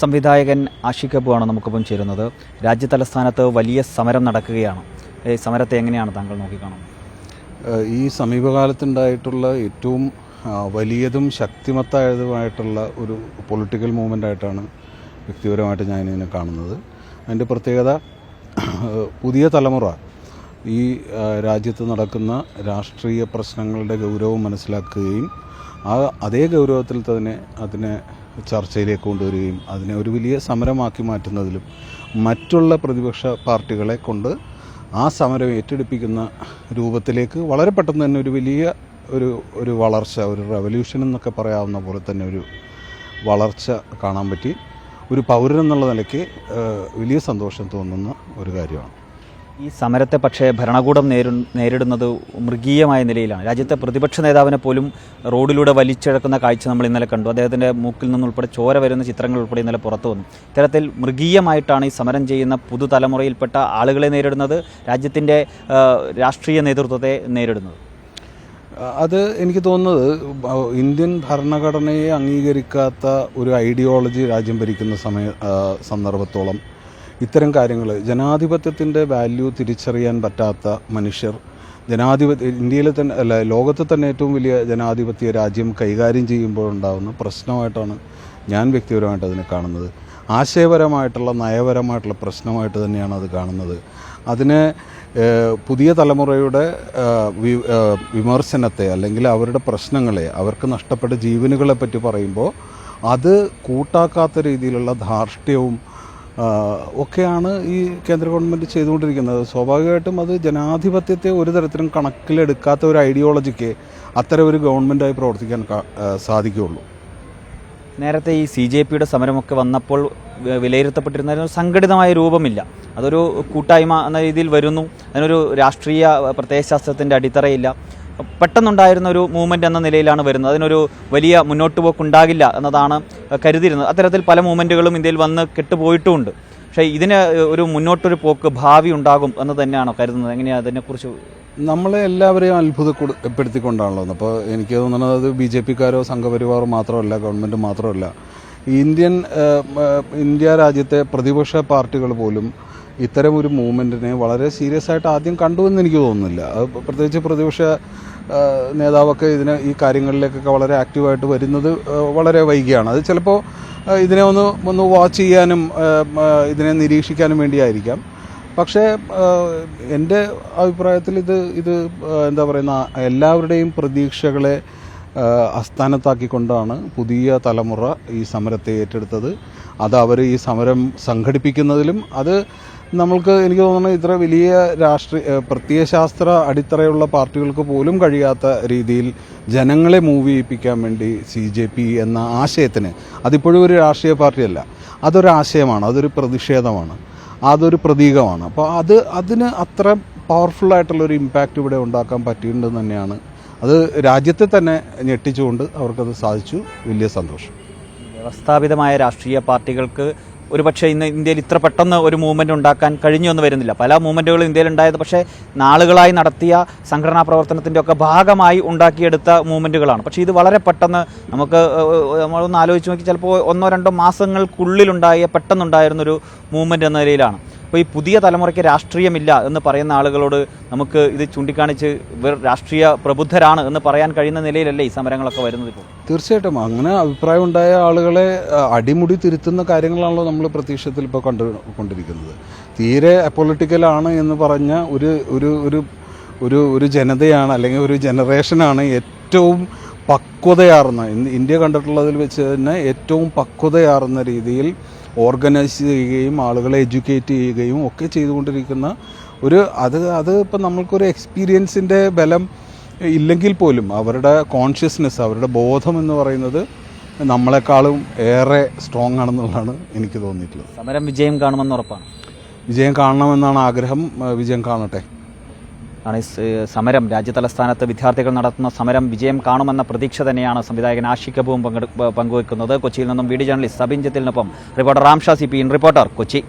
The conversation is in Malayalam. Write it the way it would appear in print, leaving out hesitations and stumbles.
സംവിധായകൻ ആഷിഖ് അബുവാണ് നമുക്കൊപ്പം ചേരുന്നത്. രാജ്യതലസ്ഥാനത്ത് വലിയ സമരം നടക്കുകയാണ്. ഈ സമരത്തെ എങ്ങനെയാണ് താങ്കൾ നോക്കിക്കാണുന്നത്? ഈ സമീപകാലത്തുണ്ടായിട്ടുള്ള ഏറ്റവും വലിയതും ശക്തിമത്തായതുമായിട്ടുള്ള ഒരു പൊളിറ്റിക്കൽ മൂവ്മെൻ്റായിട്ടാണ് വ്യക്തിപരമായിട്ട് ഞാനിതിനെ കാണുന്നത്. അതിൻ്റെ പ്രത്യേകത പുതിയ തലമുറ ഈ രാജ്യത്ത് നടക്കുന്ന രാഷ്ട്രീയ പ്രശ്നങ്ങളുടെ ഗൗരവം മനസ്സിലാക്കുകയും അതേ ഗൗരവത്തിൽ തന്നെ അതിനെ ചർച്ചയിലേക്ക് കൊണ്ടുവരികയും അതിനെ ഒരു വലിയ സമരമാക്കി മാറ്റുന്നതിലും മറ്റുള്ള പ്രതിപക്ഷ പാർട്ടികളെ കൊണ്ട് ആ സമരം ഏറ്റെടുപ്പിക്കുന്ന രൂപത്തിലേക്ക് വളരെ പെട്ടെന്ന് തന്നെ ഒരു വലിയ ഒരു വളർച്ച, ഒരു റെവല്യൂഷൻ എന്നൊക്കെ പറയാവുന്ന പോലെ തന്നെ ഒരു വളർച്ച കാണാൻ പറ്റി. ഒരു പൗരൻ എന്നുള്ള നിലയ്ക്ക് വലിയ സന്തോഷം തോന്നുന്ന ഒരു കാര്യമാണ്. ഈ സമരത്തെ പക്ഷേ ഭരണകൂടം നേരിടുന്നത് മൃഗീയമായ നിലയിലാണ്. രാജ്യത്തെ പ്രതിപക്ഷ നേതാവിനെ പോലും റോഡിലൂടെ വലിച്ചിഴക്കുന്ന കാഴ്ച നമ്മൾ ഇന്നലെ കണ്ടു. അദ്ദേഹത്തിൻ്റെ മൂക്കിൽ നിന്നുൾപ്പെടെ ചോര വരുന്ന ചിത്രങ്ങൾ ഉൾപ്പെടെ ഇന്നലെ പുറത്തു വന്നു. ഇത്തരത്തിൽ മൃഗീയമായിട്ടാണ് ഈ സമരം ചെയ്യുന്ന പുതുതലമുറയിൽപ്പെട്ട ആളുകളെ നേരിടുന്നത്, രാജ്യത്തിൻ്റെ രാഷ്ട്രീയ നേതൃത്വത്തെ നേരിടുന്നത്. അത് എനിക്ക് തോന്നുന്നത് ഇന്ത്യൻ ഭരണഘടനയെ അംഗീകരിക്കാത്ത ഒരു ഐഡിയോളജി രാജ്യം ഭരിക്കുന്ന സന്ദർഭത്തോളം ഇത്തരം കാര്യങ്ങൾ, ജനാധിപത്യത്തിൻ്റെ വാല്യൂ തിരിച്ചറിയാൻ പറ്റാത്ത മനുഷ്യർ, ഇന്ത്യയിലെ തന്നെ അല്ല ലോകത്തെ തന്നെ ഏറ്റവും വലിയ ജനാധിപത്യ രാജ്യം കൈകാര്യം ചെയ്യുമ്പോഴുണ്ടാകുന്ന പ്രശ്നമായിട്ടാണ് ഞാൻ വ്യക്തിപരമായിട്ട് അതിനെ കാണുന്നത്. ആശയപരമായിട്ടുള്ള നയപരമായിട്ടുള്ള പ്രശ്നമായിട്ട് തന്നെയാണ് അത് കാണുന്നത്. അതിനെ പുതിയ തലമുറയുടെ വിമർശനത്തെ അല്ലെങ്കിൽ അവരുടെ പ്രശ്നങ്ങളെ, അവർക്ക് നഷ്ടപ്പെട്ട ജീവനുകളെ പറ്റി പറയുമ്പോൾ അത് കൂട്ടാക്കാത്ത രീതിയിലുള്ള ധാർഷ്ട്യവും ഒക്കെയാണ് ഈ കേന്ദ്ര ഗവൺമെൻറ് ചെയ്തുകൊണ്ടിരിക്കുന്നത്. സ്വാഭാവികമായിട്ടും അത് ജനാധിപത്യത്തെ ഒരു തരത്തിലും കണക്കിലെടുക്കാത്ത ഒരു ഐഡിയോളജിക്ക് അത്തരം ഒരു ഗവൺമെൻറ്റായി പ്രവർത്തിക്കാൻ സാധിക്കുകയുള്ളൂ. നേരത്തെ ഈ CJPയുടെ സമരമൊക്കെ വന്നപ്പോൾ വിലയിരുത്തപ്പെട്ടിരുന്ന സംഘടിതമായ രൂപമില്ല, അതൊരു കൂട്ടായ്മ എന്ന രീതിയിൽ വരുന്നു. അതിനൊരു രാഷ്ട്രീയ പ്രത്യയശാസ്ത്രത്തിൻ്റെ അടിത്തറയില്ല. പെട്ടെന്നുണ്ടായിരുന്ന ഒരു മൂവ്മെൻ്റ് എന്ന നിലയിലാണ് വരുന്നത്. അതിനൊരു വലിയ മുന്നോട്ട് പോക്കുണ്ടാകില്ല എന്നതാണ് കരുതിയിരുന്നത്. അത്തരത്തിൽ പല മൂവ്മെൻറ്റുകളും ഇന്ത്യയിൽ വന്ന് കെട്ടുപോയിട്ടുമുണ്ട്. പക്ഷേ ഇതിന് ഒരു മുന്നോട്ടൊരു പോക്ക് ഭാവി ഉണ്ടാകും എന്ന് തന്നെയാണോ കരുതുന്നത്? എങ്ങനെയാണ് അതിനെക്കുറിച്ച്? നമ്മളെ എല്ലാവരെയും അത്ഭുതപ്പെടുത്തിക്കൊണ്ടാണല്ലോ. അപ്പോൾ എനിക്ക് തോന്നുന്നത് അത് BJPക്കാരോ സംഘപരിവാറോ മാത്രമല്ല, ഗവൺമെൻറ് മാത്രമല്ല, ഇന്ത്യ രാജ്യത്തെ പ്രതിപക്ഷ പാർട്ടികൾ പോലും ഇത്തരം ഒരു മൂവ്മെൻറ്റിനെ വളരെ സീരിയസ് ആയിട്ട് ആദ്യം കണ്ടുവെന്ന് എനിക്ക് തോന്നുന്നില്ല. പ്രത്യേകിച്ച് പ്രതിപക്ഷ നേതാവൊക്കെ ഈ കാര്യങ്ങളിലേക്കൊക്കെ വളരെ ആക്റ്റീവായിട്ട് വരുന്നത് വളരെ വൈകിയാണ്. അത് ചിലപ്പോൾ ഇതിനെ ഒന്ന് വാച്ച് ചെയ്യാനും ഇതിനെ നിരീക്ഷിക്കാനും വേണ്ടിയായിരിക്കാം. പക്ഷേ എൻ്റെ അഭിപ്രായത്തിൽ ഇത് എന്താ പറയുന്ന എല്ലാവരുടെയും പ്രതീക്ഷകളെ അസ്ഥാനത്താക്കിക്കൊണ്ടാണ് പുതിയ തലമുറ ഈ സമരത്തെ ഏറ്റെടുത്തത്. അത് അവർ ഈ സമരം സംഘടിപ്പിക്കുന്നതിലും എനിക്ക് തോന്നുന്നു ഇത്ര വലിയ പ്രത്യയശാസ്ത്ര അടിത്തറയുള്ള പാർട്ടികൾക്ക് പോലും കഴിയാത്ത രീതിയിൽ ജനങ്ങളെ മൂവ് ചെയ്യിപ്പിക്കാൻ വേണ്ടി CJP എന്ന ആശയത്തിന്, അതിപ്പോഴും ഒരു രാഷ്ട്രീയ പാർട്ടിയല്ല, അതൊരു ആശയമാണ്, അതൊരു പ്രതിഷേധമാണ്, അതൊരു പ്രതീകമാണ്. അപ്പോൾ അതിന് അത്ര പവർഫുള്ളായിട്ടുള്ളൊരു ഇമ്പാക്റ്റ് ഇവിടെ ഉണ്ടാക്കാൻ പറ്റിയിട്ടുണ്ടെന്ന് തന്നെയാണ്. അത് രാജ്യത്തെ തന്നെ ഞെട്ടിച്ചുകൊണ്ട് അവർക്കത് സാധിച്ചു. വലിയ സന്തോഷം. വ്യവസ്ഥാപിതമായ രാഷ്ട്രീയ പാർട്ടികൾക്ക് ഒരുപക്ഷെ ഇന്ന് ഇന്ത്യയിൽ ഇത്ര പെട്ടെന്ന് ഒരു മൂവ്മെൻറ്റ് ഉണ്ടാക്കാൻ കഴിഞ്ഞു എന്ന് വരുന്നില്ല. പല മൂവ്മെൻറ്റുകളും ഇന്ത്യയിൽ ഉണ്ടായത് പക്ഷേ നാളുകളായി നടത്തിയ സംഘടനാ പ്രവർത്തനത്തിൻ്റെ ഒക്കെ ഭാഗമായി ഉണ്ടാക്കിയെടുത്ത മൂവ്മെൻറ്റുകളാണ്. പക്ഷേ ഇത് വളരെ പെട്ടെന്ന് നമ്മളൊന്ന് ആലോചിച്ച് നോക്കി, ചിലപ്പോൾ 1-2 മാസങ്ങൾക്കുള്ളിലുണ്ടായ പെട്ടെന്നുണ്ടായിരുന്നൊരു മൂവ്മെൻറ്റ് എന്ന നിലയിലാണ്. അപ്പോൾ ഈ പുതിയ തലമുറയ്ക്ക് രാഷ്ട്രീയമില്ല എന്ന് പറയുന്ന ആളുകളോട് നമുക്ക് ഇത് ചൂണ്ടിക്കാണിച്ച് ഇവർ രാഷ്ട്രീയ പ്രബുദ്ധരാണ് എന്ന് പറയാൻ കഴിയുന്ന നിലയിലല്ലേ ഈ സമരങ്ങളൊക്കെ വരുന്നത്? ഇപ്പോൾ തീർച്ചയായിട്ടും അങ്ങനെ അഭിപ്രായം ഉണ്ടായ ആളുകളെ അടിമുടി തിരുത്തുന്ന കാര്യങ്ങളാണല്ലോ നമ്മൾ പ്രത്യക്ഷത്തിൽ ഇപ്പോൾ കണ്ടുകൊണ്ടിരിക്കുന്നത്. തീരെ അപൊളിറ്റിക്കലാണ് എന്ന് പറഞ്ഞ ഒരു ജനതയാണ് അല്ലെങ്കിൽ ഒരു ജനറേഷനാണ് ഏറ്റവും പക്വതയാർന്ന, ഇന്ത്യ കണ്ടിട്ടുള്ളതിൽ വെച്ച് തന്നെ ഏറ്റവും പക്വതയാർന്ന രീതിയിൽ ഓർഗനൈസ് ചെയ്യുകയും ആളുകളെ എഡ്യൂക്കേറ്റ് ചെയ്യുകയും ഒക്കെ ചെയ്തുകൊണ്ടിരിക്കുന്ന അത് ഇപ്പം നമ്മൾക്കൊരു എക്സ്പീരിയൻസിൻ്റെ ബലം ഇല്ലെങ്കിൽ പോലും അവരുടെ കോൺഷ്യസ്നെസ്, അവരുടെ ബോധം എന്ന് പറയുന്നത് നമ്മളെക്കാളും ഏറെ സ്ട്രോങ് ആണെന്നുള്ളതാണ് എനിക്ക് തോന്നിയിട്ടുള്ളത്. സമരം വിജയം കാണുമെന്ന് ഉറപ്പാണ്? വിജയം കാണണമെന്നാണ് ആഗ്രഹം. വിജയം കാണട്ടെ. സമരം രാജ്യതലസ്ഥാനത്ത് വിദ്യാർത്ഥികൾ നടത്തുന്ന സമരം വിജയം കാണുമെന്ന പ്രതീക്ഷ തന്നെയാണ് സംവിധായകൻ ആഷിഖ് അബുവും പങ്കുവെക്കുന്നത്. കൊച്ചിയിൽ നിന്നും വീഡിയോ ജേർണലിസ്റ്റ് സബിൻ ജത്തിലിനൊപ്പം reporter Ramsha CP reporter, Kochi.